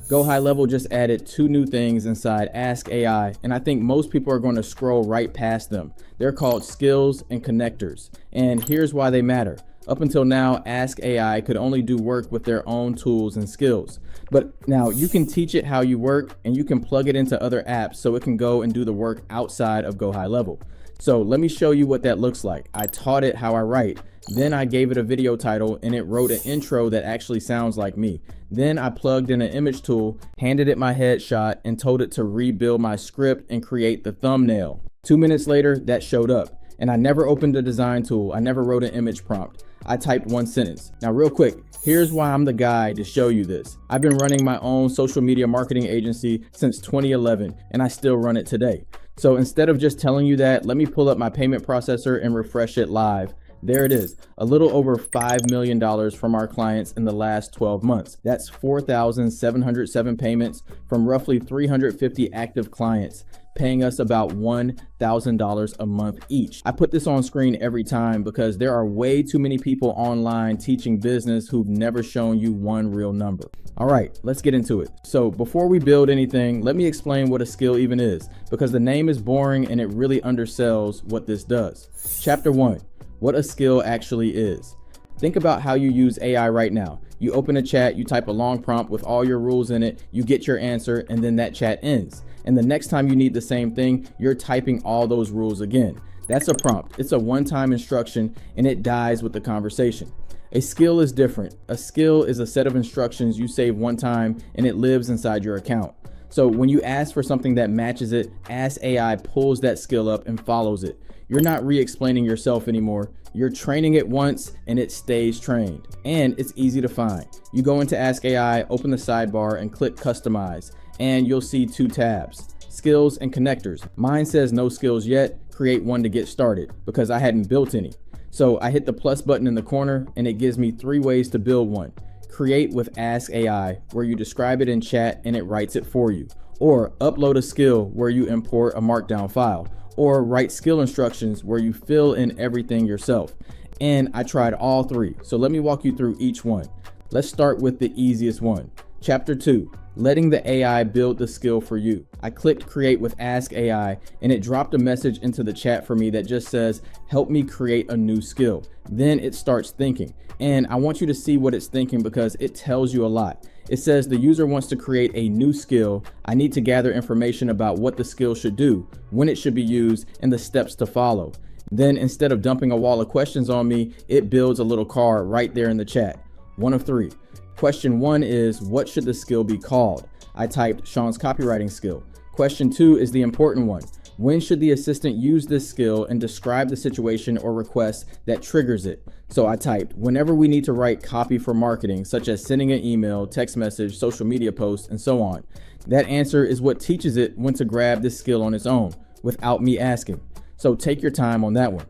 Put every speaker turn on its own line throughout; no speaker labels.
GoHighLevel just added 2 new things inside Ask AI, and I think most people are going to scroll right past them. They're called skills and connectors, and here's why they matter. Up until now, Ask AI could only do work with their own tools and skills. But now you can teach it how you work, and you can plug it into other apps so it can go and do the work outside of GoHighLevel. So let me show you what that looks like. I taught it how I write. Then I gave it a video title and it wrote an intro that actually sounds like me. Then I plugged in an image tool, handed it my headshot, and told it to rebuild my script and create the thumbnail. 2 minutes later, that showed up. And I never opened a design tool. I never wrote an image prompt. I typed 1 sentence. Now real quick, here's why I'm the guy to show you this. I've been running my own social media marketing agency since 2011, and I still run it today. So instead of just telling you that, let me pull up my payment processor and refresh it live. There it is, a little over $5 million from our clients in the last 12 months. That's 4,707 payments from roughly 350 active clients, paying us about $1,000 a month each. I put this on screen every time because there are way too many people online teaching business who've never shown you one real number. All right, let's get into it. So before we build anything, let me explain what a skill even is, because the name is boring and it really undersells what this does. Chapter 1. What a skill actually is. Think about how you use AI right now. You open a chat, you type a long prompt with all your rules in it, you get your answer, and then that chat ends. And the next time you need the same thing, you're typing all those rules again. That's a prompt. It's a one-time instruction and it dies with the conversation. A skill is different. A skill is a set of instructions you save one time and it lives inside your account. So when you ask for something that matches it, Ask AI pulls that skill up and follows it. You're not re-explaining yourself anymore. You're training it once and it stays trained. And it's easy to find. You go into Ask AI, open the sidebar and click Customize, and you'll see 2 tabs, Skills and Connectors. Mine says no skills yet, create one to get started, because I hadn't built any. So I hit the plus button in the corner and it gives me 3 ways to build one. Create with Ask AI, where you describe it in chat and it writes it for you. Or upload a skill, where you import a markdown file. Or write skill instructions, where you fill in everything yourself. And I tried all 3, so let me walk you through each one. Let's start with the easiest one. Chapter 2, letting the AI build the skill for you. I clicked create with Ask AI and it dropped a message into the chat for me that just says, help me create a new skill. Then it starts thinking, and I want you to see what it's thinking because it tells you a lot. It says the user wants to create a new skill. I need to gather information about what the skill should do, when it should be used, and the steps to follow. Then instead of dumping a wall of questions on me, it builds a little card right there in the chat. 1 of 3. Question 1 is, what should the skill be called? I typed Sean's copywriting skill. Question 2 is the important one. When should the assistant use this skill and describe the situation or request that triggers it? So I typed, whenever we need to write copy for marketing, such as sending an email, text message, social media post, and so on. That answer is what teaches it when to grab this skill on its own, without me asking. So take your time on that one.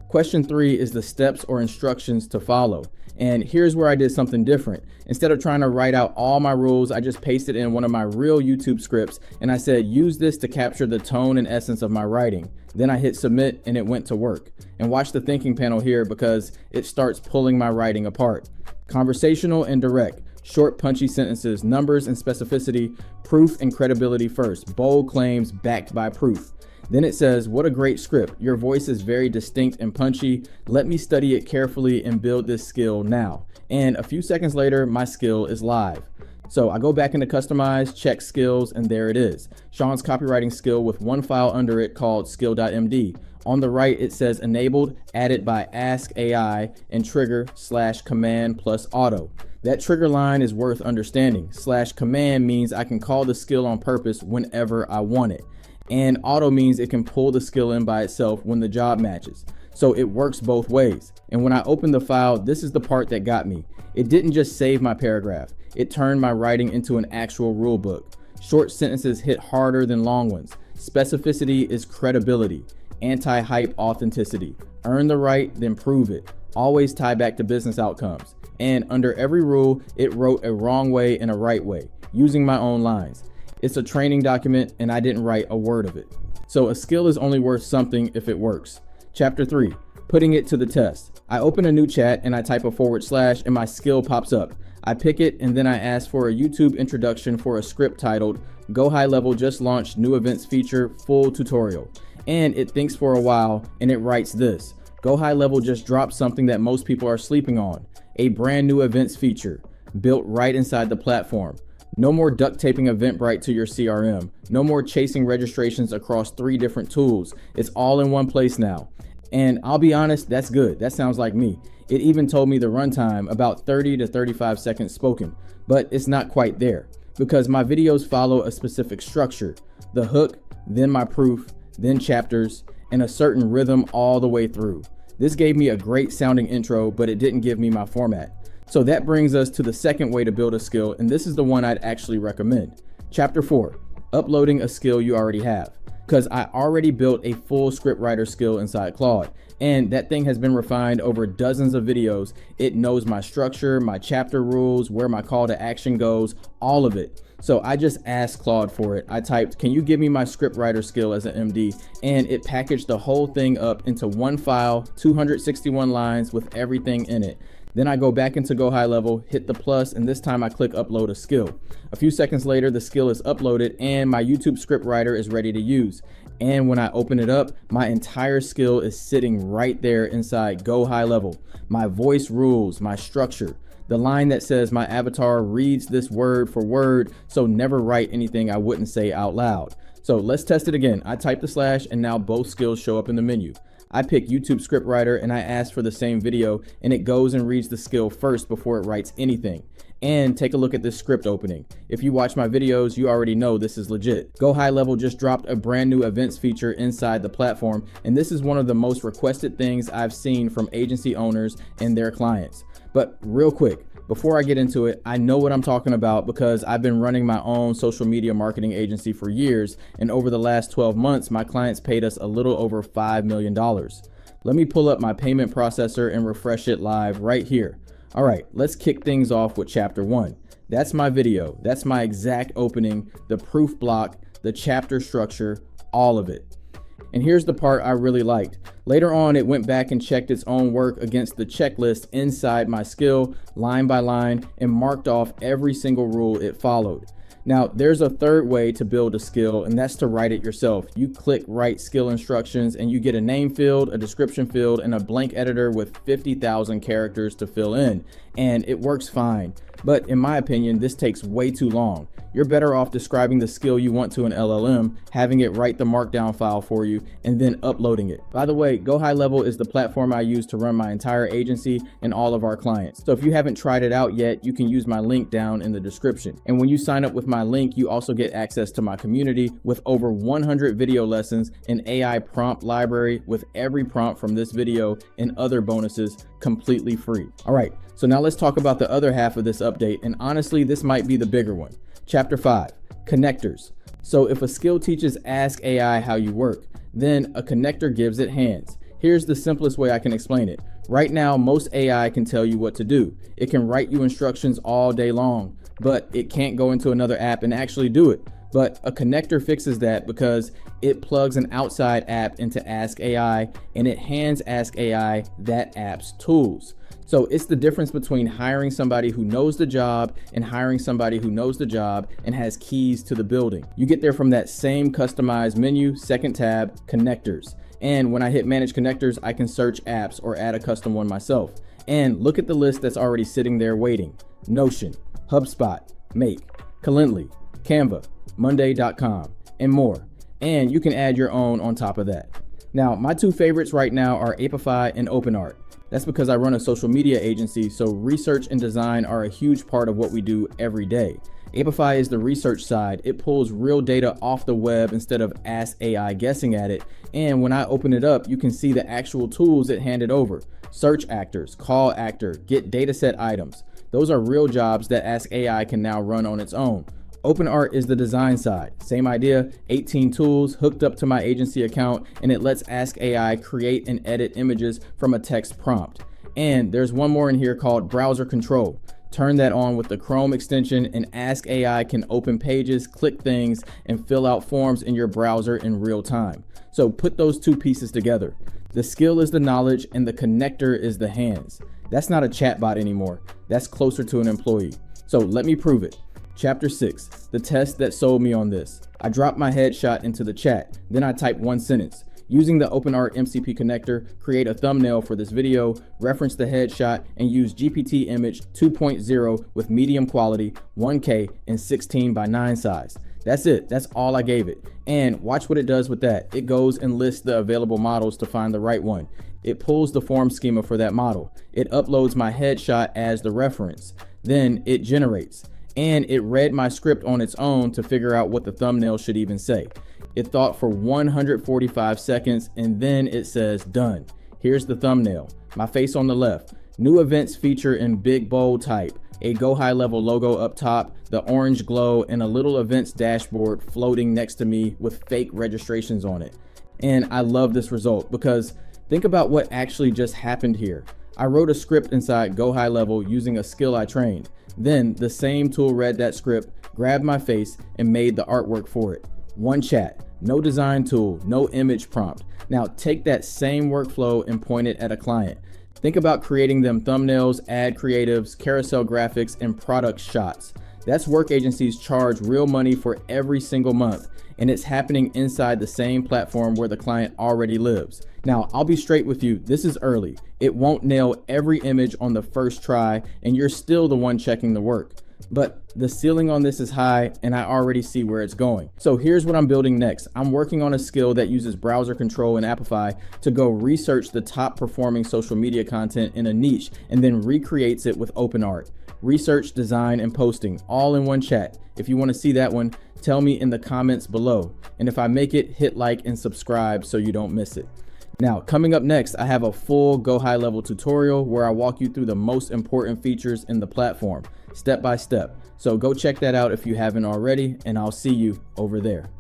Question 3 is the steps or instructions to follow. And here's where I did something different. Instead of trying to write out all my rules, I just pasted in one of my real YouTube scripts and I said, use this to capture the tone and essence of my writing. Then I hit submit and it went to work. And watch the thinking panel here because it starts pulling my writing apart. Conversational and direct, short punchy sentences, numbers and specificity, proof and credibility first, bold claims backed by proof. Then it says, what a great script. Your voice is very distinct and punchy. Let me study it carefully and build this skill now. And a few seconds later, my skill is live. So I go back into Customize, check skills, and there it is. Sean's copywriting skill with 1 file under it called skill.md. On the right, it says enabled, added by Ask AI, and trigger /command plus auto. That trigger line is worth understanding. /command means I can call the skill on purpose whenever I want it. And auto means it can pull the skill in by itself when the job matches. So it works both ways. And when I opened the file, this is the part that got me. It didn't just save my paragraph. It turned my writing into an actual rule book. Short sentences hit harder than long ones. Specificity is credibility. Anti-hype authenticity. Earn the right, then prove it. Always tie back to business outcomes. And under every rule, it wrote a wrong way and a right way, using my own lines. It's a training document and I didn't write a word of it. So a skill is only worth something if it works. Chapter 3, putting it to the test. I open a new chat and I type a / and my skill pops up. I pick it and then I ask for a YouTube introduction for a script titled GoHighLevel just launched new events feature full tutorial. And it thinks for a while and it writes this: GoHighLevel just dropped something that most people are sleeping on, a brand new events feature built right inside the platform. No more duct taping Eventbrite to your CRM. No more chasing registrations across 3 different tools. It's all in one place now. And I'll be honest, that's good. That sounds like me. It even told me the runtime, about 30 to 35 seconds spoken, but it's not quite there because my videos follow a specific structure: the hook, then my proof, then chapters, and a certain rhythm all the way through. This gave me a great sounding intro, but it didn't give me my format. So that brings us to the second way to build a skill, and this is the one I'd actually recommend. Chapter 4, uploading a skill you already have. Because I already built a full scriptwriter skill inside Claude, and that thing has been refined over dozens of videos. It knows my structure, my chapter rules, where my call to action goes, all of it. So I just asked Claude for it. I typed, "Can you give me my scriptwriter skill as an MD?" And it packaged the whole thing up into one file, 261 lines with everything in it. Then I go back into GoHighLevel, hit the plus, and this time I click upload a skill. A few seconds later, the skill is uploaded and my YouTube scriptwriter is ready to use. And when I open it up, my entire skill is sitting right there inside GoHighLevel. My voice rules, my structure, the line that says my avatar reads this word for word, so never write anything I wouldn't say out loud. So let's test it again. I type the slash and now both skills show up in the menu. I pick YouTube scriptwriter and I ask for the same video, and it goes and reads the skill first before it writes anything. And take a look at this script opening. If you watch my videos, you already know this is legit. GoHighLevel just dropped a brand new events feature inside the platform, and this is one of the most requested things I've seen from agency owners and their clients. But real quick, before I get into it, I know what I'm talking about because I've been running my own social media marketing agency for years, and over the last 12 months, my clients paid us a little over $5 million. Let me pull up my payment processor and refresh it live right here. All right, let's kick things off with chapter 1. That's my video. That's my exact opening, the proof block, the chapter structure, all of it. And here's the part I really liked. Later on, it went back and checked its own work against the checklist inside my skill, line by line, and marked off every single rule it followed. Now, there's a third way to build a skill, and that's to write it yourself. You click write skill instructions, and you get a name field, a description field, and a blank editor with 50,000 characters to fill in. And it works fine. But in my opinion, this takes way too long. You're better off describing the skill you want to an LLM, having it write the markdown file for you, and then uploading it. By the way, GoHighLevel is the platform I use to run my entire agency and all of our clients. So if you haven't tried it out yet, you can use my link down in the description. And when you sign up with my link, you also get access to my community with over 100 video lessons, an AI prompt library with every prompt from this video, and other bonuses completely free. All right, so now let's talk about the other half of this update, and honestly, this might be the bigger one. Chapter 5, connectors. So if a skill teaches Ask AI how you work, then a connector gives it hands. Here's the simplest way I can explain it. Right now, most AI can tell you what to do. It can write you instructions all day long, but it can't go into another app and actually do it. But a connector fixes that because it plugs an outside app into Ask AI and it hands Ask AI that app's tools. So it's the difference between hiring somebody who knows the job and hiring somebody who knows the job and has keys to the building. You get there from that same customized menu, second tab, connectors. And when I hit manage connectors, I can search apps or add a custom one myself. And look at the list that's already sitting there waiting. Notion, HubSpot, Make, Calendly, Canva, Monday.com, and more. And you can add your own on top of that. Now, my two favorites right now are Apify and OpenArt. That's because I run a social media agency, so research and design are a huge part of what we do every day. Apify is the research side. It pulls real data off the web instead of Ask AI guessing at it. And when I open it up, you can see the actual tools it handed over. Search actors, call actor, get dataset items. Those are real jobs that Ask AI can now run on its own. OpenArt is the design side. Same idea, 18 tools hooked up to my agency account, and it lets Ask AI create and edit images from a text prompt. And there's one more in here called Browser Control. Turn that on with the Chrome extension and Ask AI can open pages, click things, and fill out forms in your browser in real time. So put those two pieces together. The skill is the knowledge and the connector is the hands. That's not a chatbot anymore. That's closer to an employee. So let me prove it. Chapter 6, the test that sold me on this. I dropped my headshot into the chat. Then I typed one sentence. Using the OpenArt MCP connector, create a thumbnail for this video, reference the headshot, and use GPT image 2.0 with medium quality, 1K, and 16:9 size. That's it. That's all I gave it. And watch what it does with that. It goes and lists the available models to find the right one. It pulls the form schema for that model. It uploads my headshot as the reference. Then it generates. And it read my script on its own to figure out what the thumbnail should even say. It thought for 145 seconds and then it says done. Here's the thumbnail. My face on the left. New events feature in big bold type. A GoHighLevel logo up top, the orange glow, and a little events dashboard floating next to me with fake registrations on it. And I love this result because think about what actually just happened here. I wrote a script inside GoHighLevel using a skill I trained. Then the same tool read that script, grabbed my face, and made the artwork for it. One chat, no design tool, no image prompt. Now take that same workflow and point it at a client. Think about creating them thumbnails, ad creatives, carousel graphics, and product shots. That's work agencies charge real money for every single month, and it's happening inside the same platform where the client already lives. Now, I'll be straight with you, this is early. It won't nail every image on the first try, and you're still the one checking the work. But the ceiling on this is high, and I already see where it's going. So here's what I'm building next. I'm working on a skill that uses browser control in Apify to go research the top performing social media content in a niche and then recreates it with OpenArt. Research, design, and posting all in one chat. If you want to see that one, tell me in the comments below. And if I make it, hit like and subscribe so you don't miss it. Now, coming up next, I have a full GoHighLevel tutorial where I walk you through the most important features in the platform, step by step. So go check that out if you haven't already, and I'll see you over there.